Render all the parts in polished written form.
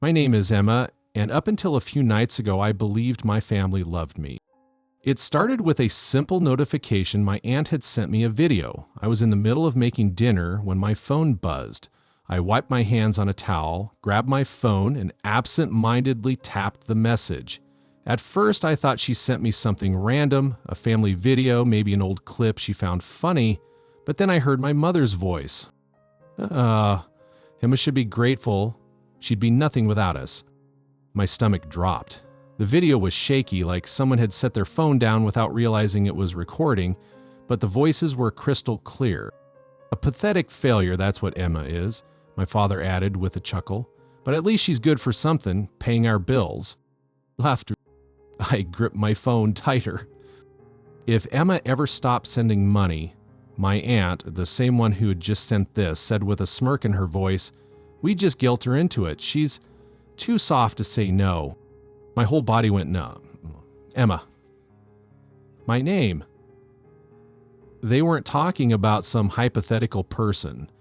My name is Emma, and up until a few nights ago, I believed my family loved me. It started with a simple notification my aunt had sent me a video. I was in the middle of making dinner when my phone buzzed. I wiped my hands on a towel, grabbed my phone, and absent-mindedly tapped the message. At first, I thought she sent me something random, a family video, maybe an old clip she found funny, but then I heard my mother's voice. Emma should be grateful. She'd be nothing without us. My stomach dropped. The video was shaky, like someone had set their phone down without realizing it was recording, but the voices were crystal clear. A pathetic failure, that's what Emma is, my father added with a chuckle. But at least she's good for something, paying our bills. Laughter. I gripped my phone tighter. If Emma ever stopped sending money, my aunt, the same one who had just sent this, said with a smirk in her voice, "We'd just guilt her into it. She's too soft to say no." My whole body went numb. Emma. My name. They weren't talking about some hypothetical person.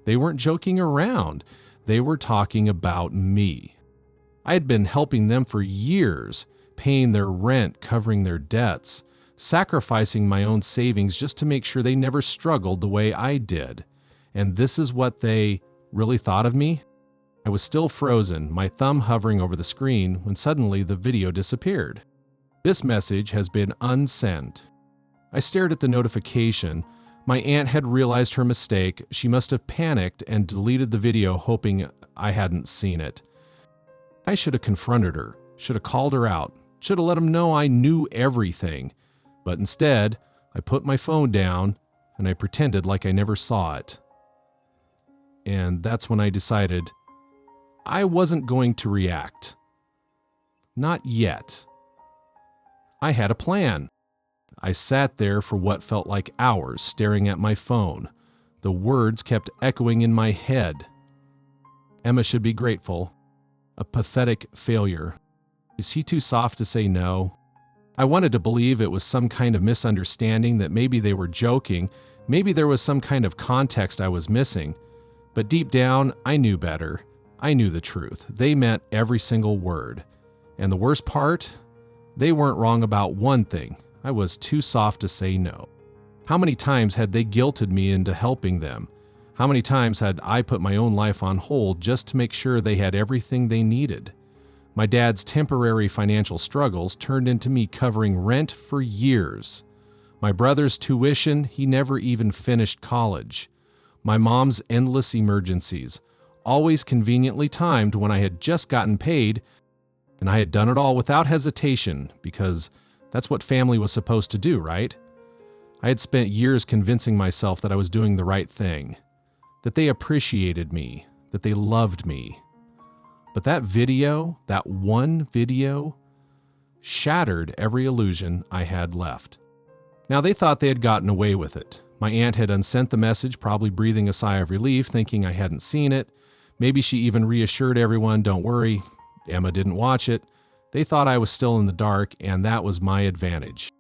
They weren't joking around. They were talking about me. I had been helping them for years, paying their rent, covering their debts, sacrificing my own savings just to make sure they never struggled the way I did. And this is what they really thought of me? I was still frozen, my thumb hovering over the screen, when suddenly the video disappeared. This message has been unsent. I stared at the notification. My aunt had realized her mistake. She must have panicked and deleted the video, hoping I hadn't seen it. I should have confronted her, should have called her out, should have let them know I knew everything. But instead, I put my phone down and I pretended like I never saw it. And that's when I decided I wasn't going to react. Not yet. I had a plan. I sat there for what felt like hours, staring at my phone. The words kept echoing in my head. Emma should be grateful. A pathetic failure. Is he too soft to say no? I wanted to believe it was some kind of misunderstanding, that maybe they were joking, maybe there was some kind of context I was missing. But deep down, I knew better. I knew the truth. They meant every single word. And the worst part? They weren't wrong about one thing. I was too soft to say no. How many times had they guilted me into helping them? How many times had I put my own life on hold just to make sure they had everything they needed? My dad's temporary financial struggles turned into me covering rent for years. My brother's tuition, he never even finished college. My mom's endless emergencies, always conveniently timed when I had just gotten paid, and I had done it all without hesitation, because that's what family was supposed to do, right? I had spent years convincing myself that I was doing the right thing, that they appreciated me, that they loved me. But that video, that one video, shattered every illusion I had left. Now, they thought they had gotten away with it. My aunt had unsent the message, probably breathing a sigh of relief, thinking I hadn't seen it. Maybe she even reassured everyone, "Don't worry, Emma didn't watch it." They thought I was still in the dark, and that was my advantage.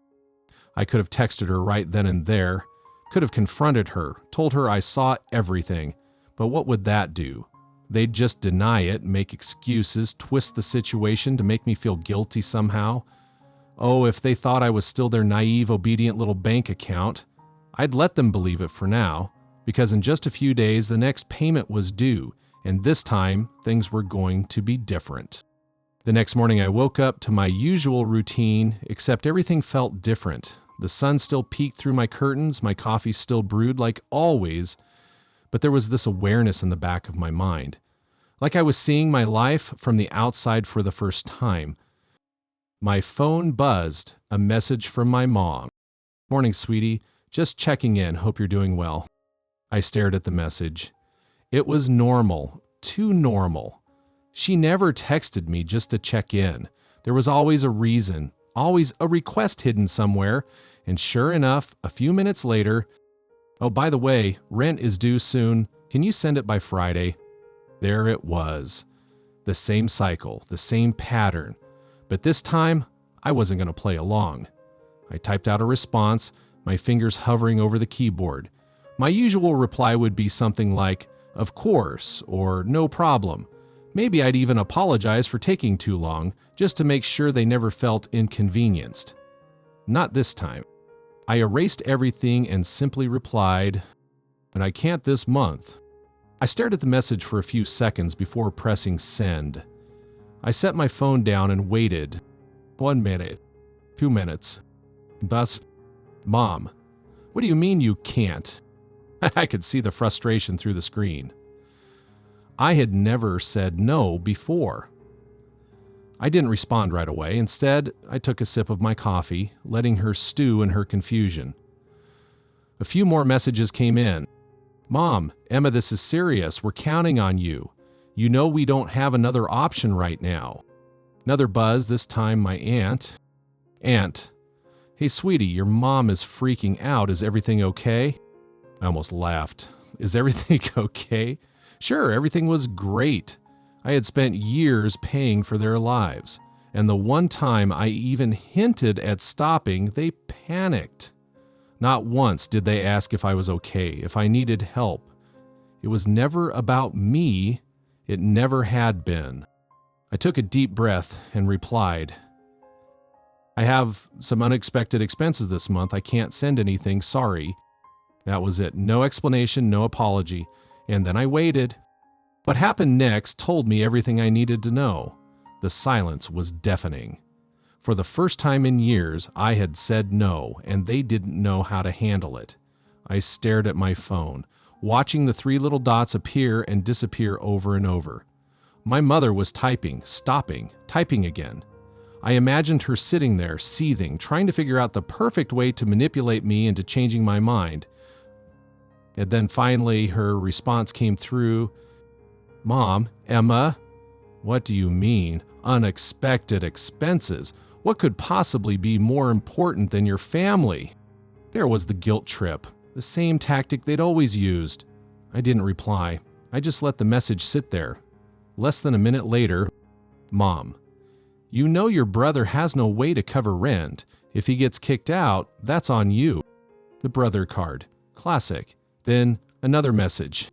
I could have texted her right then and there, could have confronted her, told her I saw everything, but what would that do? They'd just deny it, make excuses, twist the situation to make me feel guilty somehow. Oh, if they thought I was still their naive, obedient little bank account, I'd let them believe it for now, because in just a few days the next payment was due, and this time things were going to be different. The next morning I woke up to my usual routine, except everything felt different. The sun still peeked through my curtains, my coffee still brewed like always, but there was this awareness in the back of my mind. Like I was seeing my life from the outside for the first time. My phone buzzed, a message from my mom. "Morning, sweetie. Just checking in. Hope you're doing well." I stared at the message. It was normal, too normal. She never texted me just to check in. There was always a reason, always a request hidden somewhere, and sure enough, a few minutes later, "Oh, by the way, rent is due soon. Can you send it by Friday?" There it was. The same cycle, the same pattern. But this time, I wasn't going to play along. I typed out a response, my fingers hovering over the keyboard. My usual reply would be something like, "Of course," or "No problem." Maybe I'd even apologize for taking too long, just to make sure they never felt inconvenienced. Not this time. I erased everything and simply replied, "And I can't this month." I stared at the message for a few seconds before pressing send. I set my phone down and waited. 1 minute. 2 minutes. Bus. Mom, what do you mean you can't? I could see the frustration through the screen. I had never said no before. I didn't respond right away. Instead, I took a sip of my coffee, letting her stew in her confusion. A few more messages came in. "Mom, Emma, this is serious. We're counting on you. You know we don't have another option right now." Another buzz, this time my aunt. "Aunt, hey sweetie, your mom is freaking out. Is everything okay?" I almost laughed. "Is everything okay?" Sure, everything was great. I had spent years paying for their lives, and the one time I even hinted at stopping, they panicked. Not once did they ask if I was okay, if I needed help. It was never about me. It never had been. I took a deep breath and replied, "I have some unexpected expenses this month. I can't send anything, sorry." That was it. No explanation, no apology. And then I waited. What happened next told me everything I needed to know. The silence was deafening. For the first time in years, I had said no, and they didn't know how to handle it. I stared at my phone, watching the 3 little dots appear and disappear over and over. My mother was typing, stopping, typing again. I imagined her sitting there, seething, trying to figure out the perfect way to manipulate me into changing my mind. And then finally, her response came through. "Mom, Emma." "What do you mean? Unexpected expenses? What could possibly be more important than your family?" There was the guilt trip, the same tactic they'd always used. I didn't reply. I just let the message sit there. Less than a minute later, "Mom, you know your brother has no way to cover rent. If he gets kicked out, that's on you." The brother card. Classic. Then another message.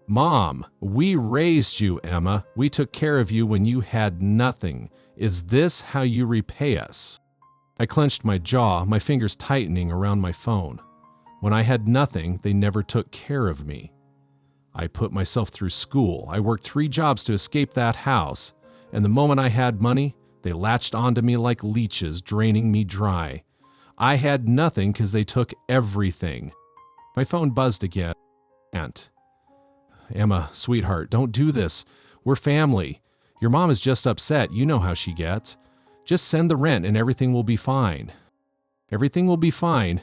"Mom, we raised you, Emma. We took care of you when you had nothing. Is this how you repay us?" I clenched my jaw, my fingers tightening around my phone. When I had nothing, they never took care of me. I put myself through school. I worked 3 jobs to escape that house. And the moment I had money, they latched onto me like leeches, draining me dry. I had nothing because they took everything. My phone buzzed again. "Aunt. Emma, sweetheart, don't do this. We're family. Your mom is just upset. You know how she gets. Just send the rent and everything will be fine." Everything will be fine.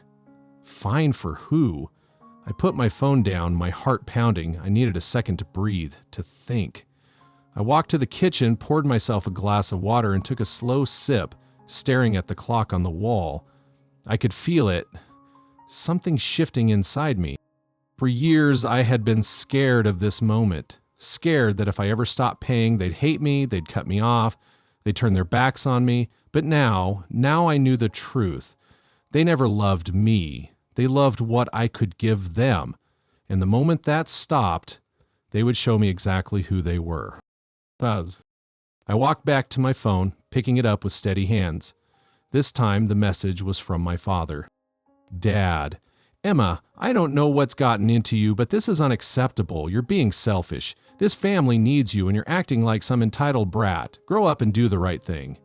Fine for who? I put my phone down, my heart pounding. I needed a second to breathe, to think. I walked to the kitchen, poured myself a glass of water, and took a slow sip, staring at the clock on the wall. I could feel it. Something shifting inside me. For years, I had been scared of this moment. Scared that if I ever stopped paying, they'd hate me, they'd cut me off, they'd turn their backs on me. But now I knew the truth. They never loved me. They loved what I could give them. And the moment that stopped, they would show me exactly who they were. I walked back to my phone, picking it up with steady hands. This time, the message was from my father. "Dad, Emma, I don't know what's gotten into you, but this is unacceptable. You're being selfish. This family needs you, and you're acting like some entitled brat. Grow up and do the right thing."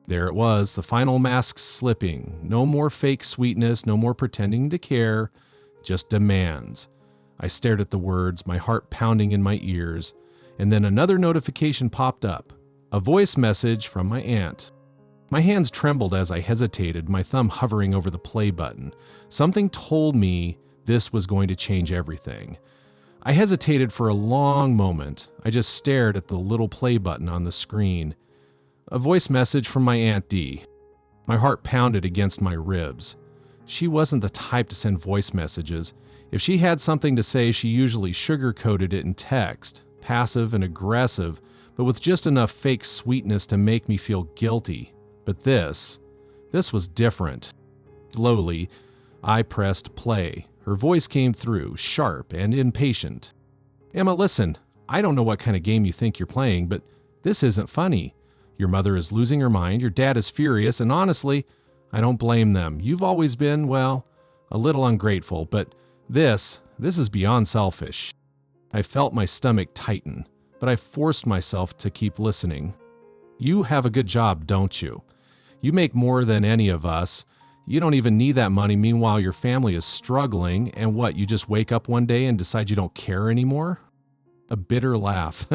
There it was, the final mask slipping. No more fake sweetness, no more pretending to care, just demands. I stared at the words, my heart pounding in my ears, and then another notification popped up. A voice message from my aunt. My hands trembled as I hesitated, my thumb hovering over the play button. Something told me this was going to change everything. I hesitated for a long moment. I just stared at the little play button on the screen. A voice message from my Aunt Dee. My heart pounded against my ribs. She wasn't the type to send voice messages. If she had something to say, she usually sugar-coated it in text, passive and aggressive, but with just enough fake sweetness to make me feel guilty. But this was different. Slowly, I pressed play. Her voice came through, sharp and impatient. "Emma, listen. I don't know what kind of game you think you're playing, but this isn't funny. Your mother is losing her mind, your dad is furious, and honestly, I don't blame them. You've always been, well, a little ungrateful, but this is beyond selfish. I felt my stomach tighten, but I forced myself to keep listening. You have a good job, don't you? You make more than any of us. You don't even need that money. Meanwhile, your family is struggling. And what, you just wake up one day and decide you don't care anymore? A bitter laugh.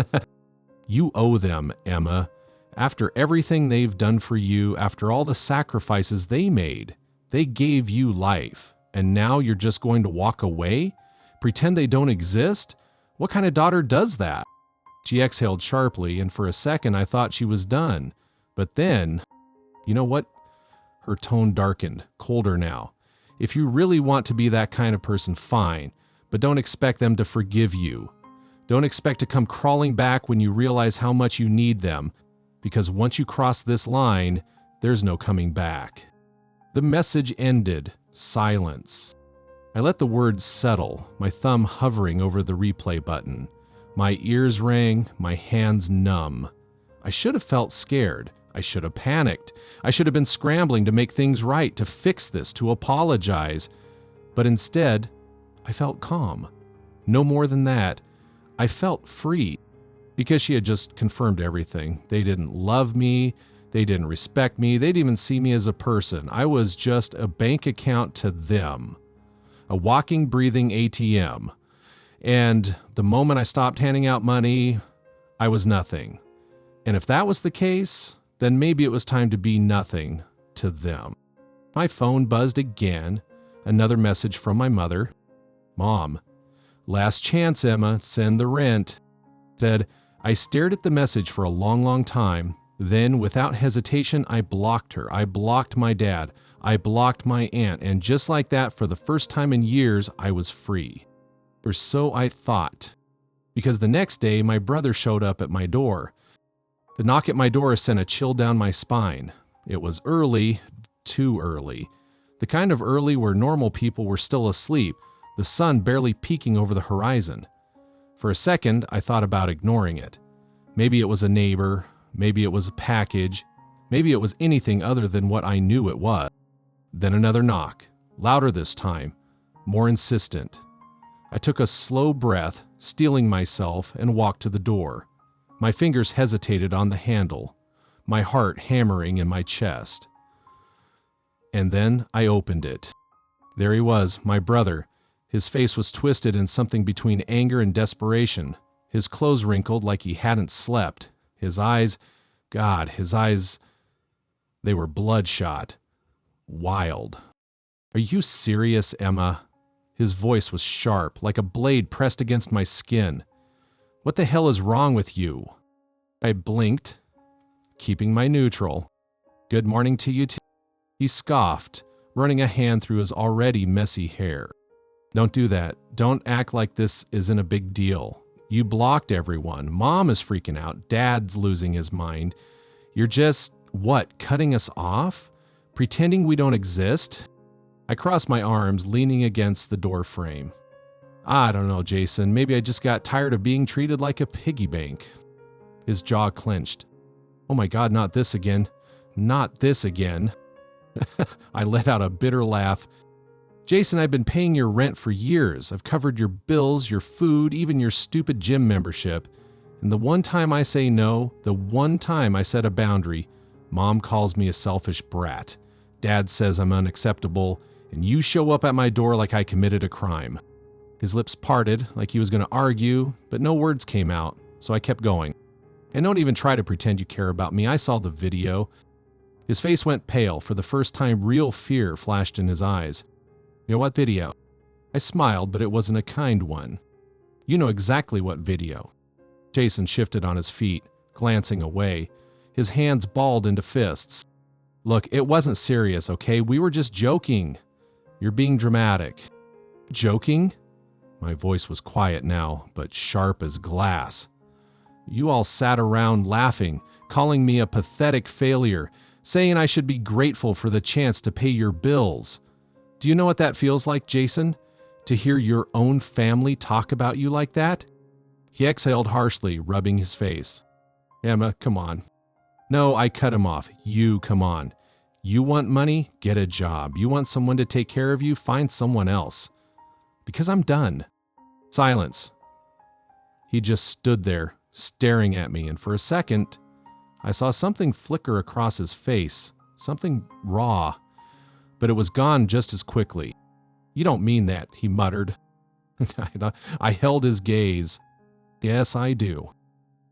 You owe them, Emma. After everything they've done for you, after all the sacrifices they made, they gave you life. And now you're just going to walk away? Pretend they don't exist? What kind of daughter does that? She exhaled sharply, and for a second I thought she was done. But then, you know what? Her tone darkened, colder now. If you really want to be that kind of person, fine, but don't expect them to forgive you. Don't expect to come crawling back when you realize how much you need them, because once you cross this line, there's no coming back. The message ended. Silence. I let the words settle, my thumb hovering over the replay button. My ears rang, my hands numb. I should have felt scared. I should have panicked. I should have been scrambling to make things right, to fix this, to apologize. But instead, I felt calm. No more than that. I felt free. Because she had just confirmed everything. They didn't love me. They didn't respect me. They didn't even see me as a person. I was just a bank account to them. A walking, breathing ATM. And the moment I stopped handing out money, I was nothing. And if that was the case, then maybe it was time to be nothing to them. My phone buzzed again. Another message from my mother. Mom, last chance, Emma, send the rent. Said, I stared at the message for a long, long time. Then, without hesitation, I blocked her. I blocked my dad. I blocked my aunt. And just like that, for the first time in years, I was free. Or so I thought. Because the next day, my brother showed up at my door. The knock at my door sent a chill down my spine. It was early, too early. The kind of early where normal people were still asleep, the sun barely peeking over the horizon. For a second, I thought about ignoring it. Maybe it was a neighbor, maybe it was a package, maybe it was anything other than what I knew it was. Then another knock, louder this time, more insistent. I took a slow breath, steeling myself, and walked to the door. My fingers hesitated on the handle, my heart hammering in my chest. And then I opened it. There he was, my brother. His face was twisted in something between anger and desperation. His clothes wrinkled like he hadn't slept. His eyes, God, they were bloodshot. Wild. Are you serious, Emma? His voice was sharp, like a blade pressed against my skin. What the hell is wrong with you? I blinked, keeping my neutral. Good morning to you too. He scoffed, running a hand through his already messy hair. Don't do that. Don't act like this isn't a big deal. You blocked everyone. Mom is freaking out. Dad's losing his mind. You're just, what, cutting us off? Pretending we don't exist? I crossed my arms, leaning against the door frame. I don't know, Jason. Maybe I just got tired of being treated like a piggy bank. His jaw clenched. Oh my God, not this again. Not this again. I let out a bitter laugh. Jason, I've been paying your rent for years. I've covered your bills, your food, even your stupid gym membership. And the one time I say no, the one time I set a boundary, Mom calls me a selfish brat. Dad says I'm unacceptable, and you show up at my door like I committed a crime. His lips parted, like he was going to argue, but no words came out, so I kept going. And don't even try to pretend you care about me. I saw the video. His face went pale. For the first time, real fear flashed in his eyes. You know what video? I smiled, but it wasn't a kind one. You know exactly what video. Jason shifted on his feet, glancing away. His hands balled into fists. Look, it wasn't serious, okay? We were just joking. You're being dramatic. Joking? My voice was quiet now, but sharp as glass. You all sat around laughing, calling me a pathetic failure, saying I should be grateful for the chance to pay your bills. Do you know what that feels like, Jason? To hear your own family talk about you like that? He exhaled harshly, rubbing his face. Emma, come on. No, I cut him off. You, come on. You want money? Get a job. You want someone to take care of you? Find someone else. Because I'm done. Silence. He just stood there, staring at me, and for a second, I saw something flicker across his face, something raw, but it was gone just as quickly. You don't mean that, he muttered. I held his gaze. Yes, I do.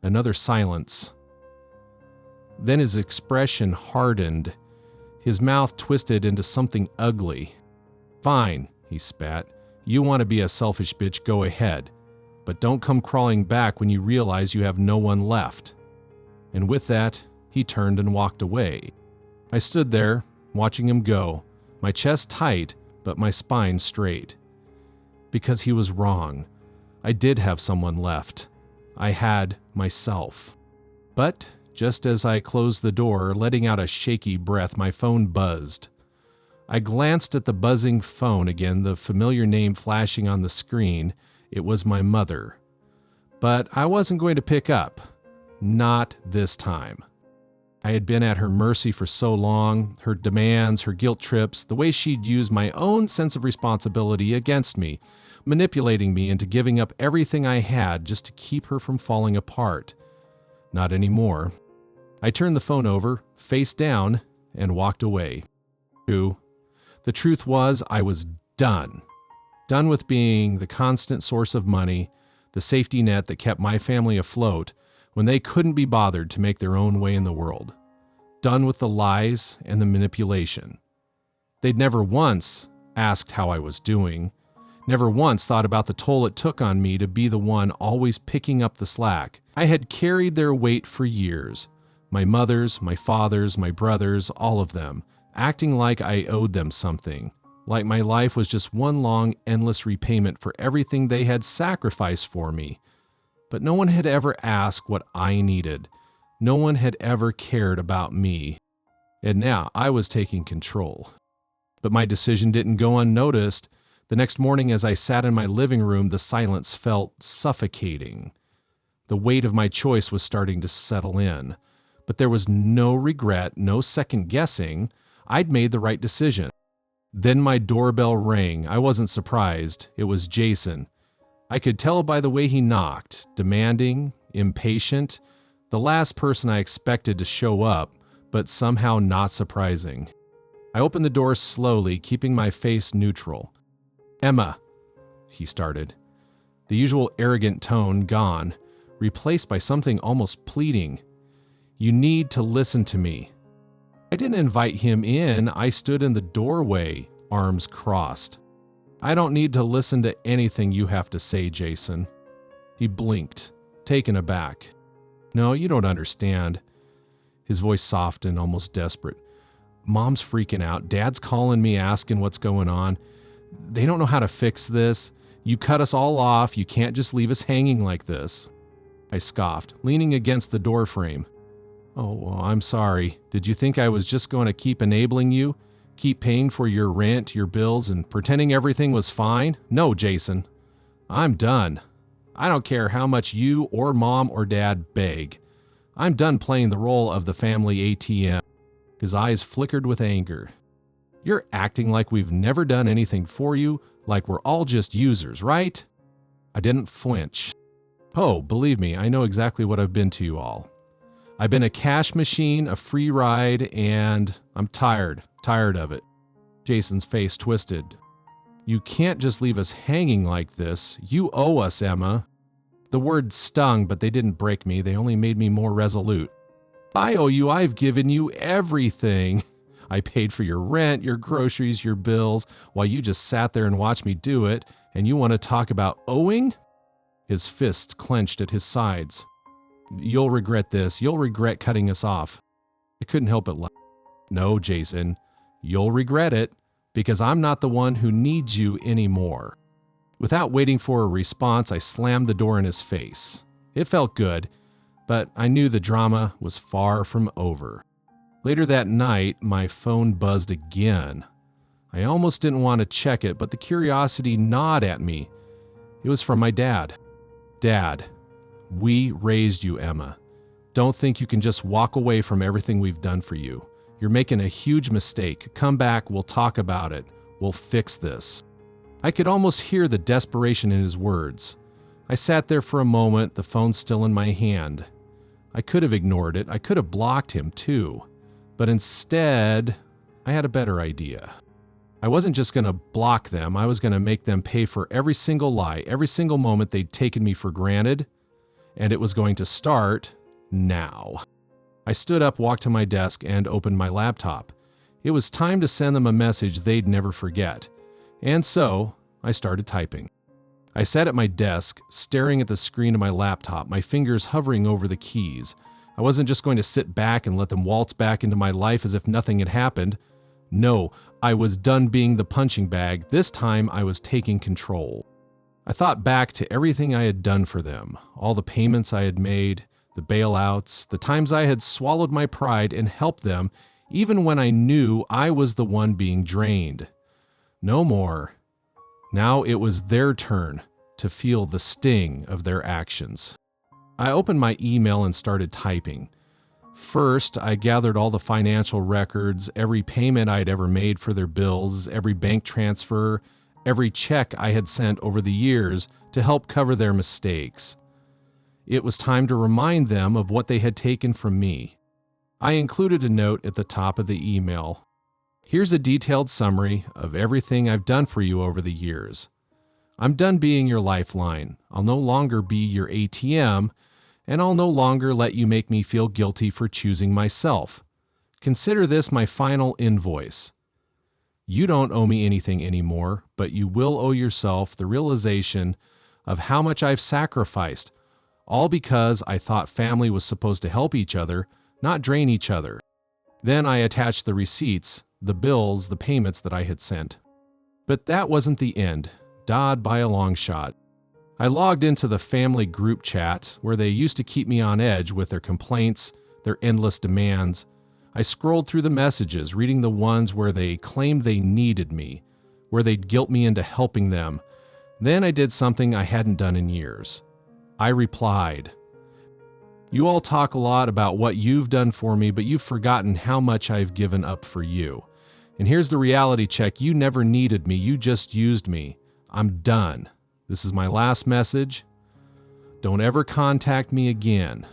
Another silence. Then his expression hardened. His mouth twisted into something ugly. Fine, he spat. You want to be a selfish bitch, go ahead. But don't come crawling back when you realize you have no one left. And with that, he turned and walked away. I stood there, watching him go, my chest tight, but my spine straight. Because he was wrong. I did have someone left. I had myself. But just as I closed the door, letting out a shaky breath, my phone buzzed. I glanced at the buzzing phone again, the familiar name flashing on the screen. It was my mother. But I wasn't going to pick up. Not this time. I had been at her mercy for so long, her demands, her guilt trips, the way she'd used my own sense of responsibility against me, manipulating me into giving up everything I had just to keep her from falling apart. Not anymore. I turned the phone over, face down, and walked away. The truth was, I was done. Done with being the constant source of money, the safety net that kept my family afloat when they couldn't be bothered to make their own way in the world. Done with the lies and the manipulation. They'd never once asked how I was doing, never once thought about the toll it took on me to be the one always picking up the slack. I had carried their weight for years. My mother's, my father's, my brother's, all of them, acting like I owed them something, like my life was just one long, endless repayment for everything they had sacrificed for me. But no one had ever asked what I needed. No one had ever cared about me. And now I was taking control. But my decision didn't go unnoticed. The next morning as I sat in my living room, the silence felt suffocating. The weight of my choice was starting to settle in. But there was no regret, no second guessing. I'd made the right decision. Then my doorbell rang. I wasn't surprised. It was Jason. I could tell by the way he knocked, demanding, impatient, the last person I expected to show up, but somehow not surprising. I opened the door slowly, keeping my face neutral. Emma, he started. The usual arrogant tone gone, replaced by something almost pleading. You need to listen to me. I didn't invite him in. I stood in the doorway, arms crossed. I don't need to listen to anything you have to say, Jason. He blinked, taken aback. No, you don't understand. His voice softened, almost desperate. Mom's freaking out. Dad's calling me asking what's going on. They don't know how to fix this. You cut us all off. You can't just leave us hanging like this. I scoffed, leaning against the doorframe. Oh, well, I'm sorry. Did you think I was just going to keep enabling you? Keep paying for your rent, your bills, and pretending everything was fine? No, Jason. I'm done. I don't care how much you or mom or dad beg. I'm done playing the role of the family ATM. His eyes flickered with anger. You're acting like we've never done anything for you, like we're all just users, right? I didn't flinch. Oh, believe me, I know exactly what I've been to you all. I've been a cash machine, a free ride, and I'm tired of it. Jason's face twisted. You can't just leave us hanging like this. You owe us, Emma. The words stung, but they didn't break me. They only made me more resolute. I owe you. I've given you everything. I paid for your rent, your groceries, your bills, while you just sat there and watched me do it, and you want to talk about owing? His fists clenched at his sides. You'll regret this. You'll regret cutting us off. I couldn't help but laugh. No, Jason, you'll regret it, because I'm not the one who needs you anymore. Without waiting for a response, I slammed the door in his face. It felt good, but I knew the drama was far from over. Later that night, my phone buzzed again. I almost didn't want to check it, but the curiosity gnawed at me. It was from my dad. Dad, We raised you, Emma. Don't think you can just walk away from everything we've done for you. You're making a huge mistake. Come back, we'll talk about it. We'll fix this." I could almost hear the desperation in his words. I sat there for a moment, the phone still in my hand. I could have ignored it. I could have blocked him too. But instead, I had a better idea. I wasn't just going to block them. I was going to make them pay for every single lie, every single moment they'd taken me for granted, and it was going to start now. I stood up, walked to my desk, and opened my laptop. It was time to send them a message they'd never forget. And so, I started typing. I sat at my desk, staring at the screen of my laptop, my fingers hovering over the keys. I wasn't just going to sit back and let them waltz back into my life as if nothing had happened. No, I was done being the punching bag. This time I was taking control. I thought back to everything I had done for them, all the payments I had made, the bailouts, the times I had swallowed my pride and helped them, even when I knew I was the one being drained. No more. Now it was their turn to feel the sting of their actions. I opened my email and started typing. First, I gathered all the financial records, every payment I'd ever made for their bills, every bank transfer, every check I had sent over the years to help cover their mistakes. It was time to remind them of what they had taken from me. I included a note at the top of the email. Here's a detailed summary of everything I've done for you over the years. I'm done being your lifeline. I'll no longer be your ATM, and I'll no longer let you make me feel guilty for choosing myself. Consider this my final invoice. You don't owe me anything anymore, but you will owe yourself the realization of how much I've sacrificed, all because I thought family was supposed to help each other, not drain each other. Then I attached the receipts, the bills, the payments that I had sent. But that wasn't the end, not by a long shot. I logged into the family group chat where they used to keep me on edge with their complaints, their endless demands. I scrolled through the messages, reading the ones where they claimed they needed me, where they'd guilt me into helping them. Then I did something I hadn't done in years. I replied, "You all talk a lot about what you've done for me, but you've forgotten how much I've given up for you. And here's the reality check. You never needed me. You just used me. I'm done. This is my last message. Don't ever contact me again."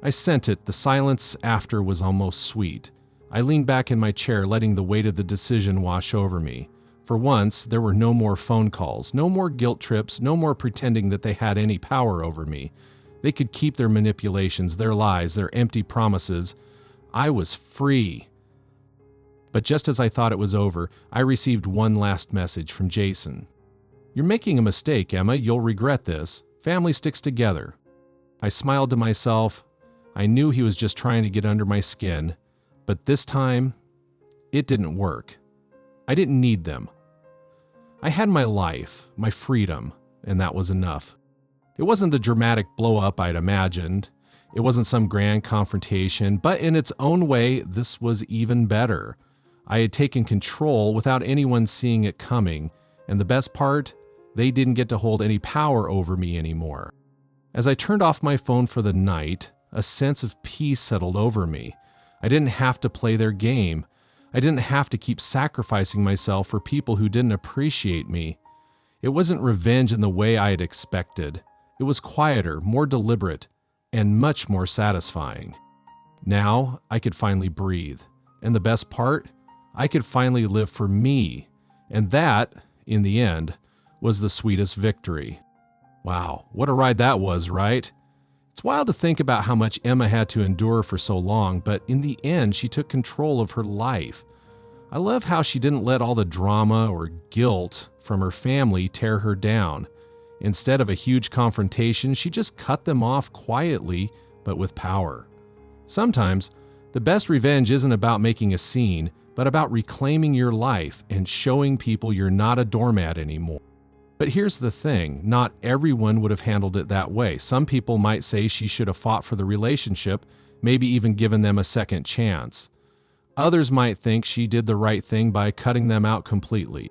I sent it. The silence after was almost sweet. I leaned back in my chair, letting the weight of the decision wash over me. For once, there were no more phone calls, no more guilt trips, no more pretending that they had any power over me. They could keep their manipulations, their lies, their empty promises. I was free. But just as I thought it was over, I received one last message from Jason. "You're making a mistake, Emma. You'll regret this. Family sticks together." I smiled to myself. I knew he was just trying to get under my skin, but this time, it didn't work. I didn't need them. I had my life, my freedom, and that was enough. It wasn't the dramatic blow-up I'd imagined. It wasn't some grand confrontation, but in its own way, this was even better. I had taken control without anyone seeing it coming, and the best part, they didn't get to hold any power over me anymore. As I turned off my phone for the night, a sense of peace settled over me. I didn't have to play their game. I didn't have to keep sacrificing myself for people who didn't appreciate me. It wasn't revenge in the way I had expected. It was quieter, more deliberate, and much more satisfying. Now I could finally breathe. And the best part, I could finally live for me. And that, in the end, was the sweetest victory. Wow, what a ride that was, right? It's wild to think about how much Emma had to endure for so long, but in the end, she took control of her life. I love how she didn't let all the drama or guilt from her family tear her down. Instead of a huge confrontation, she just cut them off quietly, but with power. Sometimes, the best revenge isn't about making a scene, but about reclaiming your life and showing people you're not a doormat anymore. But here's the thing, not everyone would have handled it that way. Some people might say she should have fought for the relationship, maybe even given them a second chance. Others might think she did the right thing by cutting them out completely.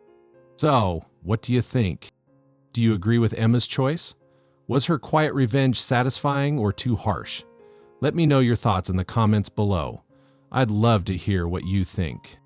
So, what do you think? Do you agree with Emma's choice? Was her quiet revenge satisfying or too harsh? Let me know your thoughts in the comments below. I'd love to hear what you think.